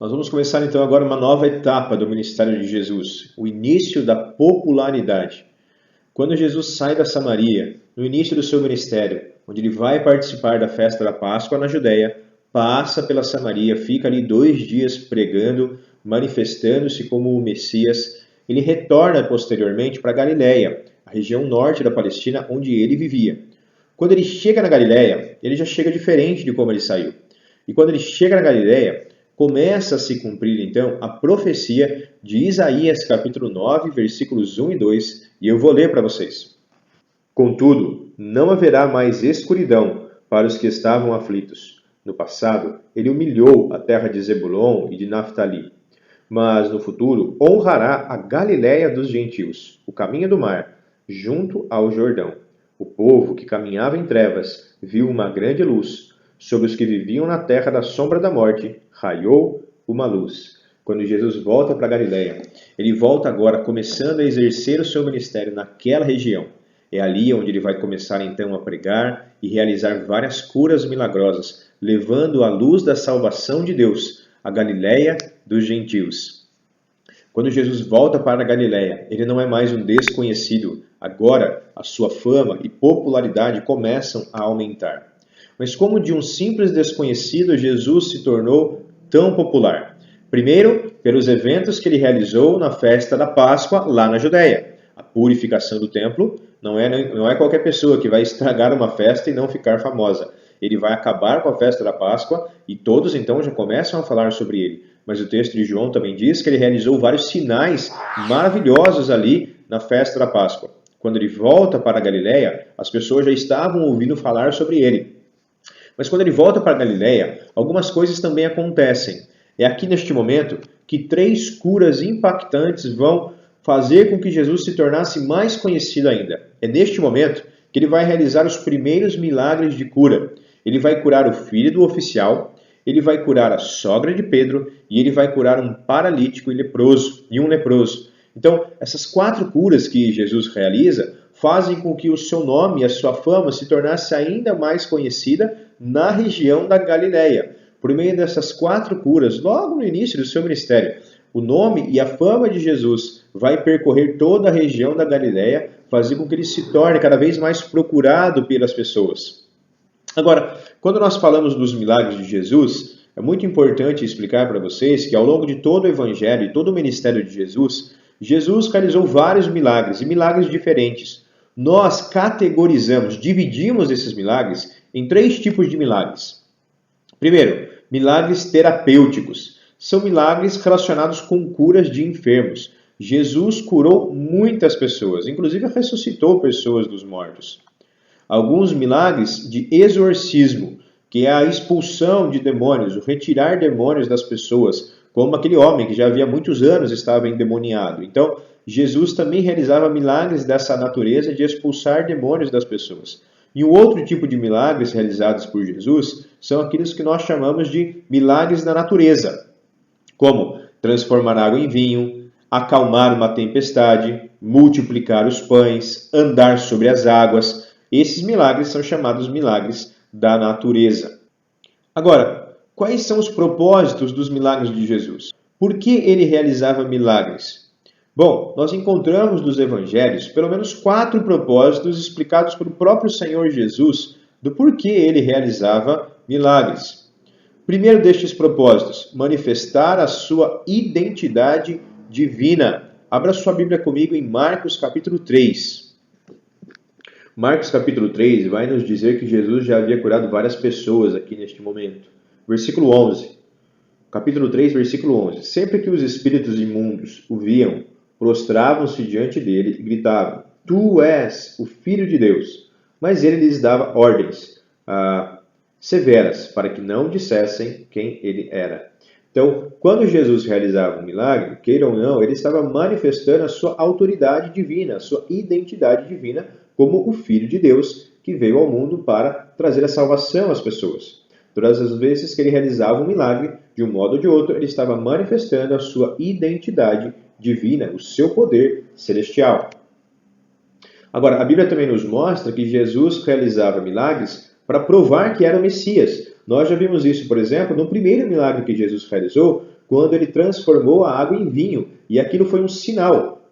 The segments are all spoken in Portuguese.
Nós vamos começar então agora uma nova etapa do ministério de Jesus, o início da popularidade. Quando Jesus sai da Samaria, no início do seu ministério, onde ele vai participar da festa da Páscoa na Judéia, passa pela Samaria, fica ali 2 dias pregando, manifestando-se como o Messias. Ele retorna posteriormente para Galiléia, a região norte da Palestina, onde ele vivia. Quando ele chega na Galiléia, ele já chega diferente de como ele saiu. E quando ele chega na Galiléia, começa a se cumprir, então, a profecia de Isaías, capítulo 9, versículos 1 e 2, e eu vou ler para vocês. Contudo, não haverá mais escuridão para os que estavam aflitos. No passado, ele humilhou a terra de Zebulon e de Naftali. Mas, no futuro, honrará a Galiléia dos gentios, o caminho do mar, junto ao Jordão. O povo que caminhava em trevas viu uma grande luz. Sobre os que viviam na terra da sombra da morte, raiou uma luz. Quando Jesus volta para Galiléia, ele volta agora começando a exercer o seu ministério naquela região. É ali onde ele vai começar então a pregar e realizar várias curas milagrosas, levando a luz da salvação de Deus, a Galiléia dos gentios. Quando Jesus volta para a Galiléia, ele não é mais um desconhecido. Agora, a sua fama e popularidade começam a aumentar. Mas como de um simples desconhecido, Jesus se tornou tão popular? Primeiro, pelos eventos que ele realizou na festa da Páscoa lá na Judéia. A purificação do templo não é qualquer pessoa que vai estragar uma festa e não ficar famosa. Ele vai acabar com a festa da Páscoa e todos então já começam a falar sobre ele. Mas o texto de João também diz que ele realizou vários sinais maravilhosos ali na festa da Páscoa. Quando ele volta para a Galiléia, as pessoas já estavam ouvindo falar sobre ele. Mas quando ele volta para a Galiléia, algumas coisas também acontecem. É aqui neste momento que 3 curas impactantes vão fazer com que Jesus se tornasse mais conhecido ainda. É neste momento que ele vai realizar os primeiros milagres de cura. Ele vai curar o filho do oficial, ele vai curar a sogra de Pedro e ele vai curar um paralítico e um leproso. Então, essas 4 curas que Jesus realiza fazem com que o seu nome e a sua fama se tornasse ainda mais conhecida na região da Galiléia. Por meio dessas 4 curas, logo no início do seu ministério, o nome e a fama de Jesus vai percorrer toda a região da Galiléia, fazer com que ele se torne cada vez mais procurado pelas pessoas. Agora, quando nós falamos dos milagres de Jesus, é muito importante explicar para vocês que ao longo de todo o Evangelho e todo o ministério de Jesus, Jesus realizou vários milagres e milagres diferentes. Nós categorizamos, dividimos esses milagres em 3 tipos de milagres. Primeiro, milagres terapêuticos. São milagres relacionados com curas de enfermos. Jesus curou muitas pessoas, inclusive ressuscitou pessoas dos mortos. Alguns milagres de exorcismo, que é a expulsão de demônios, o retirar demônios das pessoas, como aquele homem que já havia muitos anos estava endemoniado. Então, Jesus também realizava milagres dessa natureza de expulsar demônios das pessoas. E um outro tipo de milagres realizados por Jesus são aqueles que nós chamamos de milagres da natureza, como transformar água em vinho, acalmar uma tempestade, multiplicar os pães, andar sobre as águas. Esses milagres são chamados milagres da natureza. Agora, quais são os propósitos dos milagres de Jesus? Por que ele realizava milagres? Bom, nós encontramos nos evangelhos pelo menos 4 propósitos explicados pelo próprio Senhor Jesus do porquê ele realizava milagres. Primeiro destes propósitos, manifestar a sua identidade divina. Abra sua Bíblia comigo em Marcos capítulo 3. Marcos capítulo 3 vai nos dizer que Jesus já havia curado várias pessoas aqui neste momento. Versículo 11. Capítulo 3, versículo 11. Sempre que os espíritos imundos o viam, prostravam-se diante dele e gritavam: Tu és o Filho de Deus. Mas ele lhes dava ordens severas para que não dissessem quem ele era. Então, quando Jesus realizava um milagre, queira ou não, ele estava manifestando a sua autoridade divina, a sua identidade divina como o Filho de Deus que veio ao mundo para trazer a salvação às pessoas. Todas as vezes que ele realizava um milagre, de um modo ou de outro, ele estava manifestando a sua identidade divina, o seu poder celestial. Agora, a Bíblia também nos mostra que Jesus realizava milagres para provar que era o Messias. Nós já vimos isso, por exemplo, no primeiro milagre que Jesus realizou, quando ele transformou a água em vinho. E aquilo foi um sinal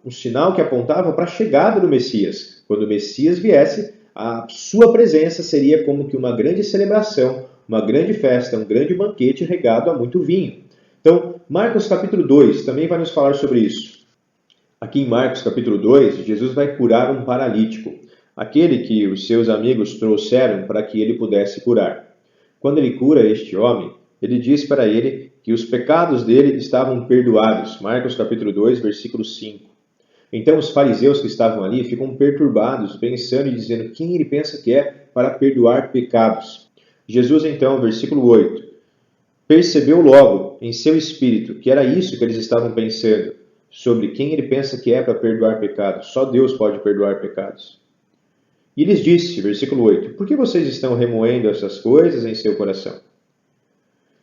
que apontava para a chegada do Messias. Quando o Messias viesse, a sua presença seria como que uma grande celebração, uma grande festa, um grande banquete regado a muito vinho. Então, Marcos capítulo 2 também vai nos falar sobre isso. Aqui em Marcos capítulo 2, Jesus vai curar um paralítico, aquele que os seus amigos trouxeram para que ele pudesse curar. Quando ele cura este homem, ele diz para ele que os pecados dele estavam perdoados. Marcos capítulo 2, versículo 5. Então os fariseus que estavam ali ficam perturbados, pensando e dizendo quem ele pensa que é para perdoar pecados. Jesus então, versículo 8, percebeu logo em seu espírito que era isso que eles estavam pensando, sobre quem ele pensa que é para perdoar pecados. Só Deus pode perdoar pecados. E lhes disse, versículo 8, por que vocês estão remoendo essas coisas em seu coração?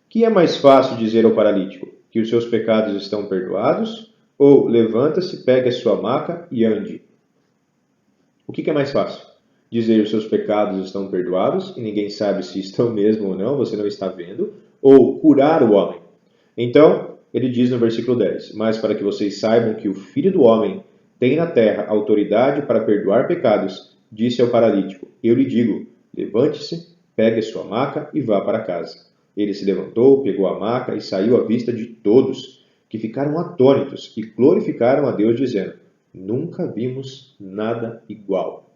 Que é mais fácil dizer ao paralítico que os seus pecados estão perdoados, ou levanta-se, pegue a sua maca e ande? O que é mais fácil? Dizer os seus pecados estão perdoados, e ninguém sabe se estão mesmo ou não, você não está vendo, ou curar o homem? Então, ele diz no versículo 10, mas para que vocês saibam que o Filho do Homem tem na terra autoridade para perdoar pecados, disse ao paralítico, eu lhe digo, levante-se, pegue a sua maca e vá para casa. Ele se levantou, pegou a maca e saiu à vista de todos, que ficaram atônitos e glorificaram a Deus, dizendo, nunca vimos nada igual.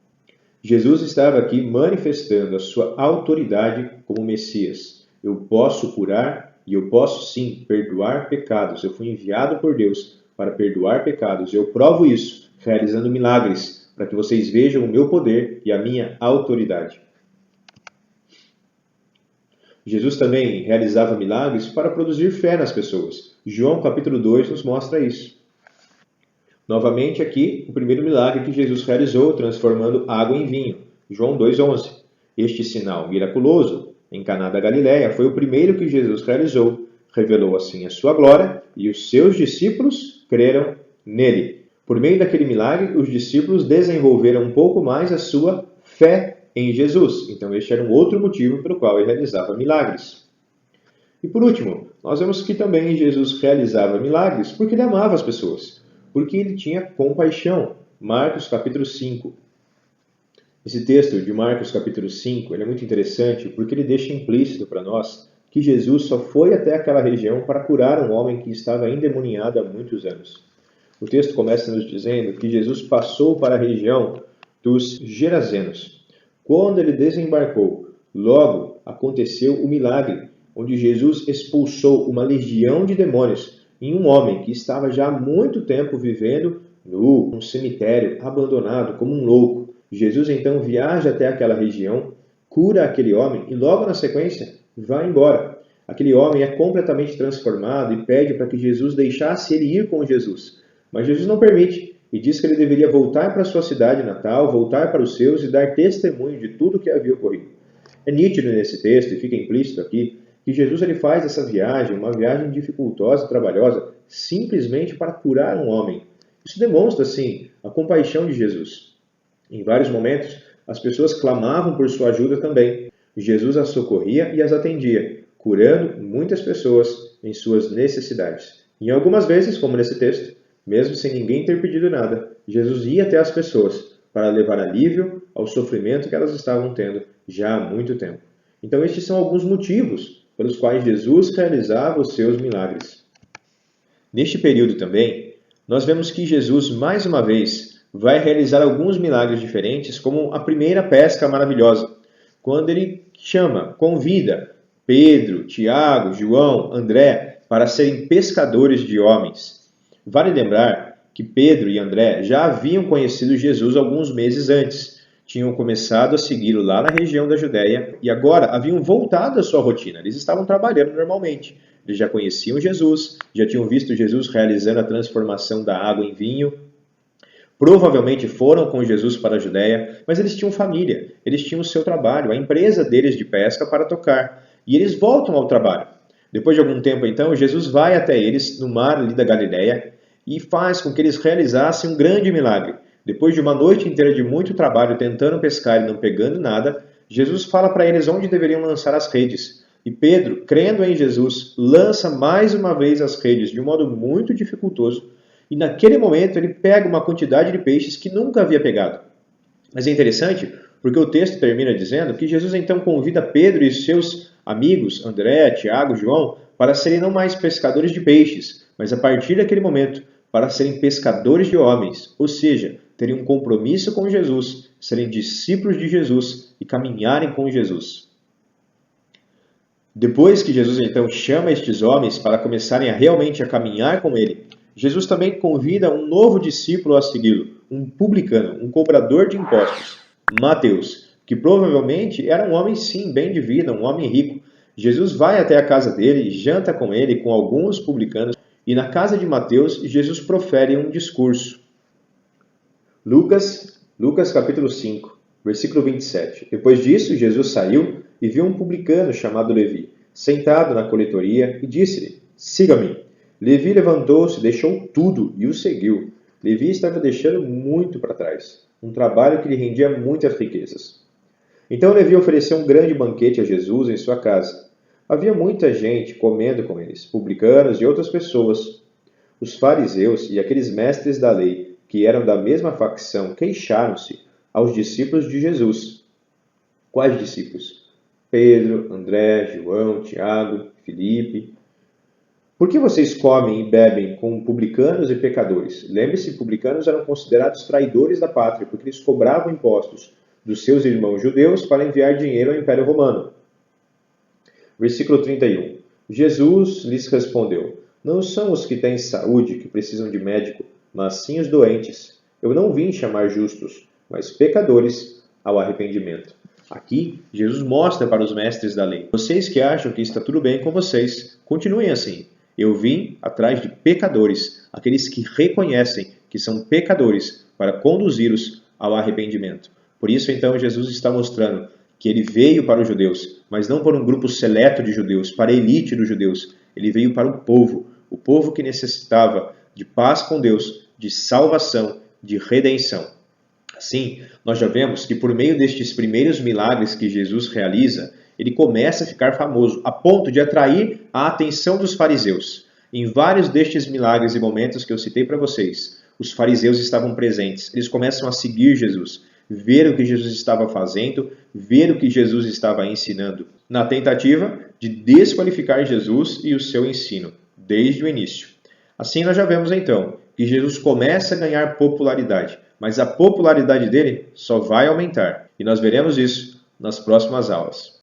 Jesus estava aqui manifestando a sua autoridade como Messias. Eu posso curar e eu posso sim perdoar pecados. Eu fui enviado por Deus para perdoar pecados. Eu provo isso realizando milagres, para que vocês vejam o meu poder e a minha autoridade. Jesus também realizava milagres para produzir fé nas pessoas. João capítulo 2 nos mostra isso. Novamente aqui, o primeiro milagre que Jesus realizou, transformando água em vinho. João 2,11. Este sinal miraculoso, em Caná da Galileia, foi o primeiro que Jesus realizou. Revelou assim a sua glória e os seus discípulos creram nele. Por meio daquele milagre, os discípulos desenvolveram um pouco mais a sua fé em Jesus. Então este era um outro motivo pelo qual ele realizava milagres. E por último, nós vemos que também Jesus realizava milagres porque ele amava as pessoas. Porque ele tinha compaixão. Marcos capítulo 5. Esse texto de Marcos capítulo 5 ele é muito interessante porque ele deixa implícito para nós que Jesus só foi até aquela região para curar um homem que estava endemoniado há muitos anos. O texto começa nos dizendo que Jesus passou para a região dos Gerazenos. Quando ele desembarcou, logo aconteceu o milagre, onde Jesus expulsou uma legião de demônios em um homem que estava já há muito tempo vivendo num cemitério, abandonado, como um louco. Jesus então viaja até aquela região, cura aquele homem e logo na sequência vai embora. Aquele homem é completamente transformado e pede para que Jesus deixasse ele ir com Jesus. Mas Jesus não permite e diz que ele deveria voltar para sua cidade natal, voltar para os seus e dar testemunho de tudo o que havia ocorrido. É nítido nesse texto, e fica implícito aqui, que Jesus ele faz essa viagem, uma viagem dificultosa e trabalhosa, simplesmente para curar um homem. Isso demonstra, sim, a compaixão de Jesus. Em vários momentos, as pessoas clamavam por sua ajuda também. Jesus as socorria e as atendia, curando muitas pessoas em suas necessidades. E algumas vezes, como nesse texto, mesmo sem ninguém ter pedido nada, Jesus ia até as pessoas para levar alívio ao sofrimento que elas estavam tendo já há muito tempo. Então estes são alguns motivos pelos quais Jesus realizava os seus milagres. Neste período também, nós vemos que Jesus, mais uma vez, vai realizar alguns milagres diferentes, como a primeira pesca maravilhosa, quando ele convida Pedro, Tiago, João, André para serem pescadores de homens. Vale lembrar que Pedro e André já haviam conhecido Jesus alguns meses antes. Tinham começado a segui-lo lá na região da Judéia e agora haviam voltado à sua rotina. Eles estavam trabalhando normalmente. Eles já conheciam Jesus, já tinham visto Jesus realizando a transformação da água em vinho. Provavelmente foram com Jesus para a Judéia, mas eles tinham família, eles tinham o seu trabalho, a empresa deles de pesca para tocar. E eles voltam ao trabalho. Depois de algum tempo, então, Jesus vai até eles no mar ali da Galileia e faz com que eles realizassem um grande milagre. Depois de uma noite inteira de muito trabalho tentando pescar e não pegando nada, Jesus fala para eles onde deveriam lançar as redes. E Pedro, crendo em Jesus, lança mais uma vez as redes de um modo muito dificultoso. E naquele momento ele pega uma quantidade de peixes que nunca havia pegado. Mas é interessante porque o texto termina dizendo que Jesus então convida Pedro e seus amigos, André, Tiago, João, para serem não mais pescadores de peixes, mas a partir daquele momento, para serem pescadores de homens, ou seja, terem um compromisso com Jesus, serem discípulos de Jesus e caminharem com Jesus. Depois que Jesus então chama estes homens para começarem a realmente caminhar com ele, Jesus também convida um novo discípulo a segui-lo, um publicano, um cobrador de impostos, Mateus, que provavelmente era um homem sim, bem de vida, um homem rico. Jesus vai até a casa dele, janta com ele, com alguns publicanos, e na casa de Mateus, Jesus profere um discurso. Lucas capítulo 5, versículo 27. Depois disso, Jesus saiu e viu um publicano chamado Levi, sentado na coletoria, e disse-lhe, siga-me. Levi levantou-se, deixou tudo e o seguiu. Levi estava deixando muito para trás, um trabalho que lhe rendia muitas riquezas. Então Levi ofereceu um grande banquete a Jesus em sua casa. Havia muita gente comendo com eles, publicanos e outras pessoas. Os fariseus e aqueles mestres da lei, que eram da mesma facção, queixaram-se aos discípulos de Jesus. Quais discípulos? Pedro, André, João, Tiago, Filipe. Por que vocês comem e bebem com publicanos e pecadores? Lembre-se, publicanos eram considerados traidores da pátria, porque eles cobravam impostos dos seus irmãos judeus para enviar dinheiro ao Império Romano. Versículo 31. Jesus lhes respondeu, não são os que têm saúde que precisam de médico, mas sim os doentes. Eu não vim chamar justos, mas pecadores ao arrependimento. Aqui, Jesus mostra para os mestres da lei, vocês que acham que está tudo bem com vocês, continuem assim. Eu vim atrás de pecadores, aqueles que reconhecem que são pecadores, para conduzi-los ao arrependimento. Por isso, então, Jesus está mostrando que ele veio para os judeus, mas não para um grupo seleto de judeus, para a elite dos judeus. Ele veio para o povo que necessitava de paz com Deus, de salvação, de redenção. Assim, nós já vemos que por meio destes primeiros milagres que Jesus realiza, ele começa a ficar famoso, a ponto de atrair a atenção dos fariseus. Em vários destes milagres e momentos que eu citei para vocês, os fariseus estavam presentes. Eles começam a seguir Jesus, ver o que Jesus estava fazendo, ver o que Jesus estava ensinando, na tentativa de desqualificar Jesus e o seu ensino, desde o início. Assim nós já vemos então que Jesus começa a ganhar popularidade, mas a popularidade dele só vai aumentar. E nós veremos isso nas próximas aulas.